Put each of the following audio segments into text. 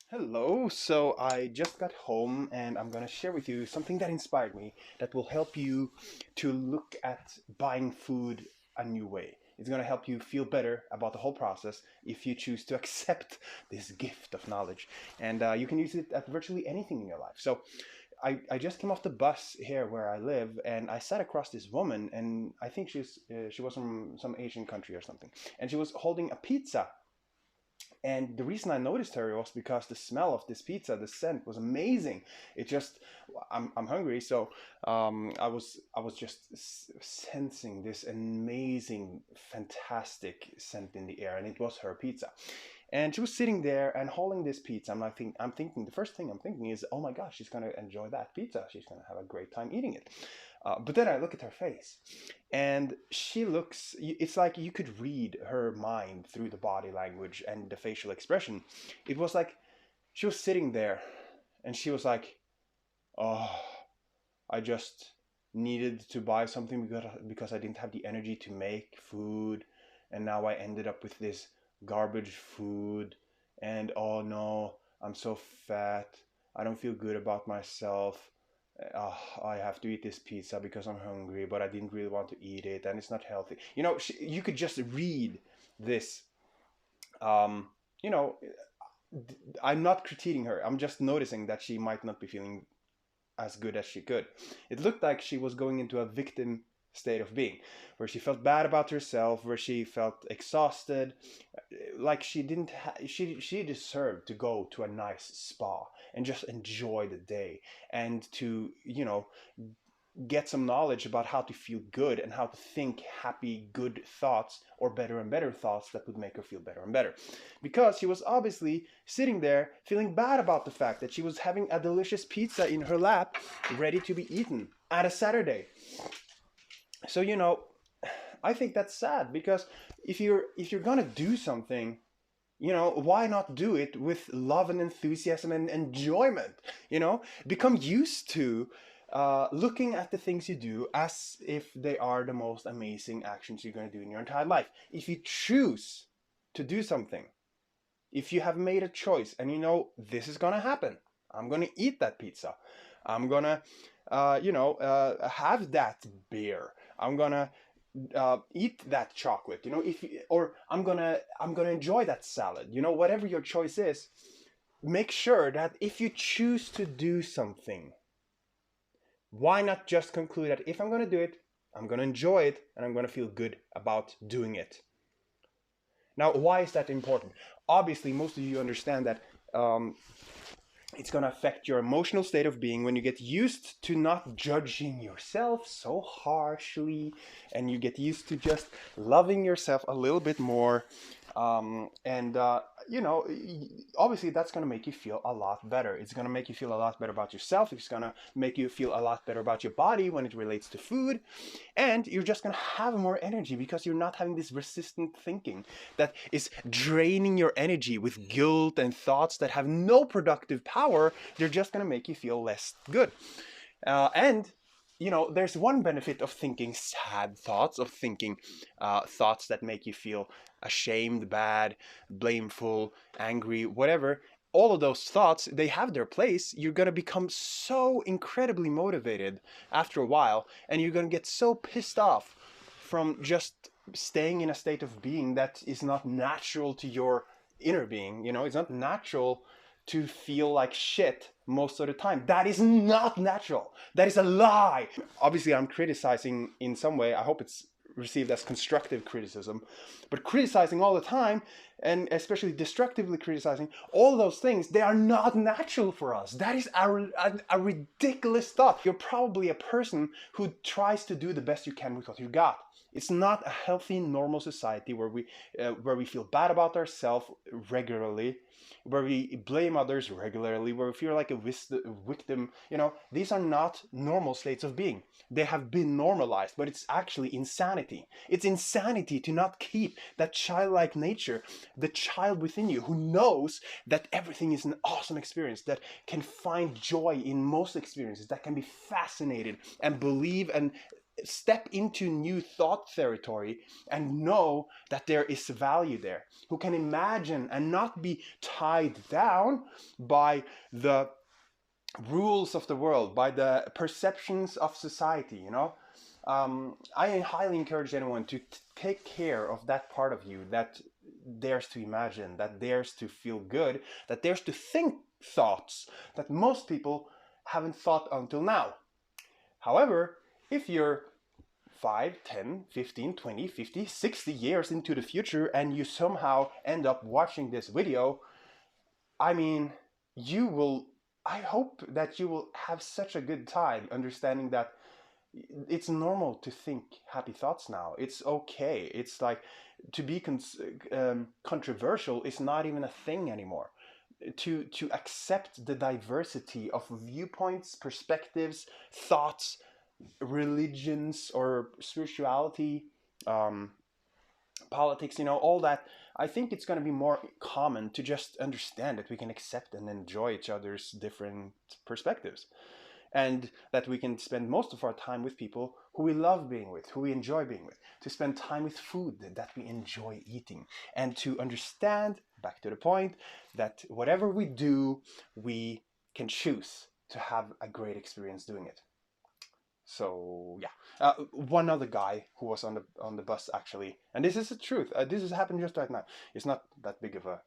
Hello, so I just got home and I'm gonna share with you something that inspired me that will help you to look at buying food a new way. It's gonna help you feel better about the whole process if you choose to accept this gift of knowledge. And you can use it at virtually anything in your life. So I just came off the bus here where I live and I sat across this woman and I think she was from some Asian country or something. And she was holding a pizza, and the reason I noticed her was because the smell of this pizza, the scent was amazing. It just, I'm hungry, so I was just sensing this amazing, fantastic scent in the air, and it was her pizza. And she was sitting there and holding this pizza. I'm thinking the first thing I'm thinking is, oh my gosh, she's gonna enjoy that pizza. She's gonna have a great time eating it. But then I look at her face, and she looks, it's like you could read her mind through the body language and the facial expression. It was like she was sitting there and she was like, oh, I just needed to buy something because I didn't have the energy to make food, and now I ended up with this garbage food, and oh no, I'm so fat, I don't feel good about myself. Oh, I have to eat this pizza because I'm hungry, but I didn't really want to eat it, and it's not healthy. You could just read this. Um, you know, I'm not critiquing her. I'm just noticing that she might not be feeling as good as she could. It looked like she was going into a victim state of being, where she felt bad about herself, where she felt exhausted, like she deserved to go to a nice spa and just enjoy the day, and to get some knowledge about how to feel good and how to think happy, good thoughts, or better and better thoughts that would make her feel better and better. Because she was obviously sitting there feeling bad about the fact that she was having a delicious pizza in her lap, ready to be eaten at a Saturday. So, I think that's sad because if you're gonna do something, why not do it with love and enthusiasm and enjoyment? Become used to looking at the things you do as if they are the most amazing actions you're going to do in your entire life. If you choose to do something, if you have made a choice and this is going to happen, I'm going to eat that pizza, I'm going to have that beer, I'm going to eat that chocolate, if you, or I'm gonna enjoy that salad, whatever your choice is. Make sure that if you choose to do something, why not just conclude that if I'm gonna do it, I'm gonna enjoy it and I'm gonna feel good about doing it. Now, why is that important? Obviously, most of you understand that it's going to affect your emotional state of being when you get used to not judging yourself so harshly, and you get used to just loving yourself a little bit more. And obviously that's going to make you feel a lot better. It's going to make you feel a lot better about yourself. It's going to make you feel a lot better about your body when it relates to food. And you're just going to have more energy because you're not having this resistant thinking that is draining your energy with guilt and thoughts that have no productive power. They're just going to make you feel less good. And there's one benefit of thinking sad thoughts, of thinking thoughts that make you feel ashamed, bad, blameful, angry, whatever. All of those thoughts, they have their place. You're going to become so incredibly motivated after a while, and you're going to get so pissed off from just staying in a state of being that is not natural to your inner being. It's not natural to feel like shit most of the time. That is not natural. That is a lie. Obviously, I'm criticizing in some way. I hope it's received as constructive criticism. But criticizing all the time, and especially destructively criticizing, all those things, they are not natural for us. That is a ridiculous thought. You're probably a person who tries to do the best you can with what you got. It's not a healthy, normal society where we feel bad about ourselves regularly, where we blame others regularly, where we feel like a victim. These are not normal states of being. They have been normalized, but it's actually insanity. It's insanity to not keep that childlike nature, the child within you who knows that everything is an awesome experience, that can find joy in most experiences, that can be fascinated and believe and step into new thought territory and know that there is value there, who can imagine and not be tied down by the rules of the world, by the perceptions of society, you know. I highly encourage anyone to take care of that part of you that dares to imagine, that dares to feel good, that dares to think thoughts that most people haven't thought until now. However, if you're 5, 10, 15, 20, 50, 60 years into the future and you somehow end up watching this video, I mean, you will, I hope that you will have such a good time understanding that it's normal to think happy thoughts now. It's okay. It's like to be controversial is not even a thing anymore. To accept the diversity of viewpoints, perspectives, thoughts, religions or spirituality, um, politics, you know, all that. I think it's going to be more common to just understand that we can accept and enjoy each other's different perspectives, and that we can spend most of our time with people who we love being with, who we enjoy being with, to spend time with food that we enjoy eating, and to understand, back to the point, that whatever we do, we can choose to have a great experience doing it. So yeah, one other guy who was on the bus actually, and this is the truth. This has happened just right now. It's not that big of a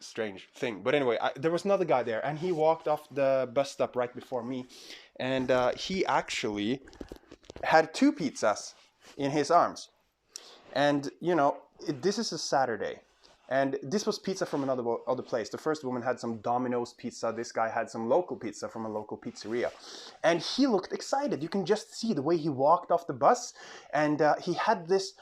strange thing, but anyway, there was another guy there, and he walked off the bus stop right before me, and he actually had two pizzas in his arms, and you know, this is a Saturday. And this was pizza from another place. The first woman had some Domino's pizza. This guy had some local pizza from a local pizzeria. And he looked excited. You can just see the way he walked off the bus. And he had this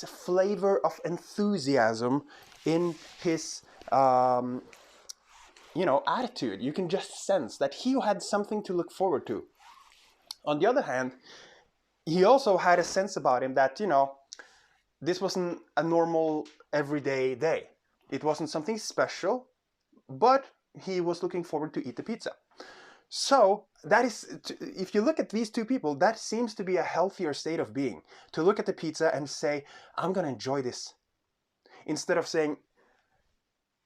flavor of enthusiasm in his attitude. You can just sense that he had something to look forward to. On the other hand, he also had a sense about him that, you know, this wasn't a normal everyday day. It wasn't something special, but he was looking forward to eat the pizza. So that is, if you look at these two people, that seems to be a healthier state of being. To look at the pizza and say, I'm going to enjoy this. Instead of saying,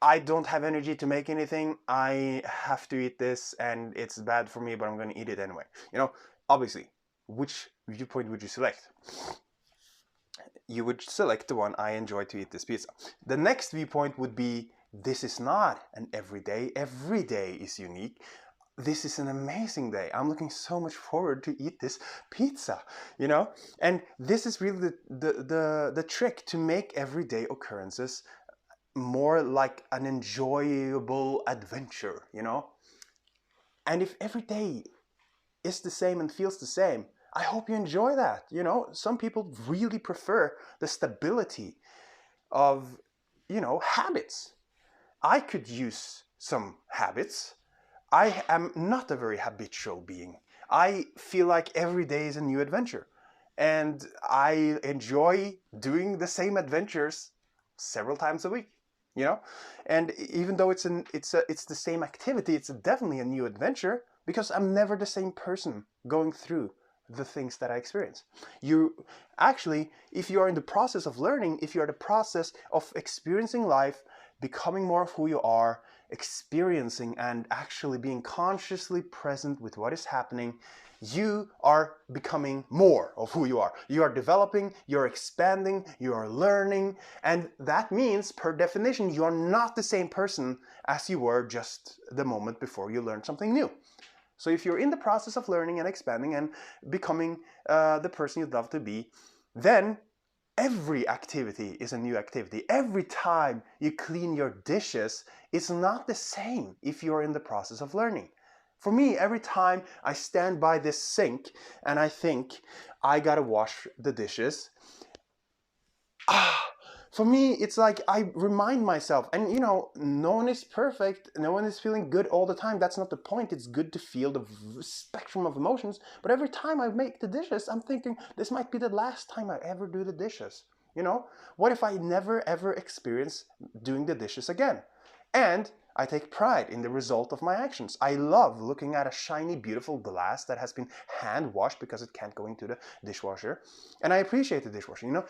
I don't have energy to make anything, I have to eat this and it's bad for me, but I'm going to eat it anyway. You know, obviously, which viewpoint would you select? You would select the one, I enjoy to eat this pizza. The next viewpoint would be, this is not an everyday. Every day is unique. This is an amazing day. I'm looking so much forward to eat this pizza, you know? And this is really the trick, to make everyday occurrences more like an enjoyable adventure, you know? And if every day is the same and feels the same, I hope you enjoy that. You know, some people really prefer the stability of, you know, habits. I could use some habits. I am not a very habitual being. I feel like every day is a new adventure. And I enjoy doing the same adventures several times a week, you know? And even though it's the same activity, it's definitely a new adventure, because I'm never the same person going through the things that I experience. You actually, if you are in the process of learning, if you're in the process of experiencing life, becoming more of who you are, experiencing and actually being consciously present with what is happening, you are becoming more of who you are. You are developing, you're expanding, you are learning, and that means, per definition, you are not the same person as you were just the moment before you learned something new. So if you're in the process of learning and expanding and becoming the person you'd love to be, then every activity is a new activity. Every time you clean your dishes, it's not the same if you're in the process of learning. For me, every time I stand by this sink and I think, I gotta wash the dishes, for me, it's like I remind myself, and you know, no one is perfect, no one is feeling good all the time. That's not the point. It's good to feel the spectrum of emotions, but every time I make the dishes, I'm thinking, this might be the last time I ever do the dishes. You know, what if I never ever experience doing the dishes again? And I take pride in the result of my actions. I love looking at a shiny, beautiful glass that has been hand washed because it can't go into the dishwasher. And I appreciate the dishwasher. You know,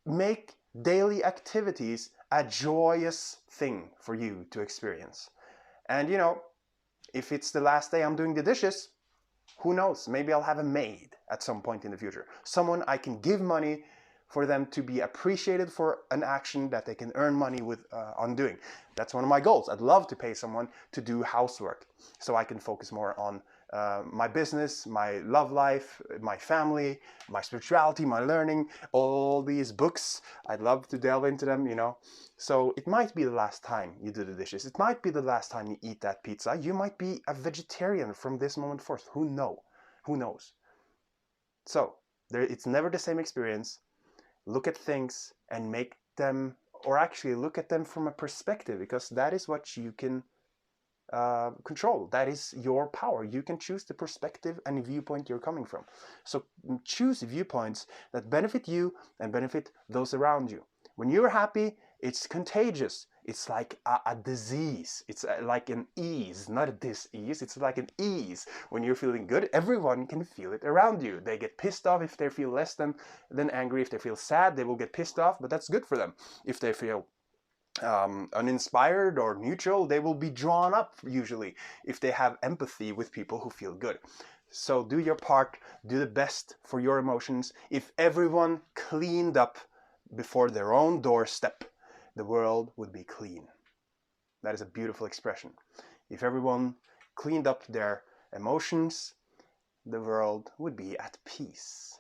make daily activities a joyous thing for you to experience. And you know, if it's the last day I'm doing the dishes, who knows? Maybe I'll have a maid at some point in the future. Someone I can give money for them to be appreciated for an action that they can earn money with on doing. That's one of my goals. I'd love to pay someone to do housework so I can focus more on my business, my love life, my family, my spirituality, my learning, all these books. I'd love to delve into them, you know. So it might be the last time you do the dishes. It might be the last time you eat that pizza. You might be a vegetarian from this moment forth. Who knows? Who knows? So it's never the same experience. Look at things and make them, or actually look at them from a perspective, because that is what you can control. That is your power. You can choose the perspective and viewpoint you're coming from. So choose viewpoints that benefit you and benefit those around you. When you're happy, it's contagious. It's like a disease. It's like an ease, not a dis-ease. It's like an ease. When you're feeling good, everyone can feel it around you. They get pissed off if they feel less than angry. If they feel sad, they will get pissed off, but that's good for them. If they feel uninspired or neutral, they will be drawn up usually if they have empathy with people who feel good. So do your part, do the best for your emotions. If everyone cleaned up before their own doorstep, the world would be clean. That is a beautiful expression. If everyone cleaned up their emotions, the world would be at peace.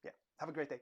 Yeah, have a great day.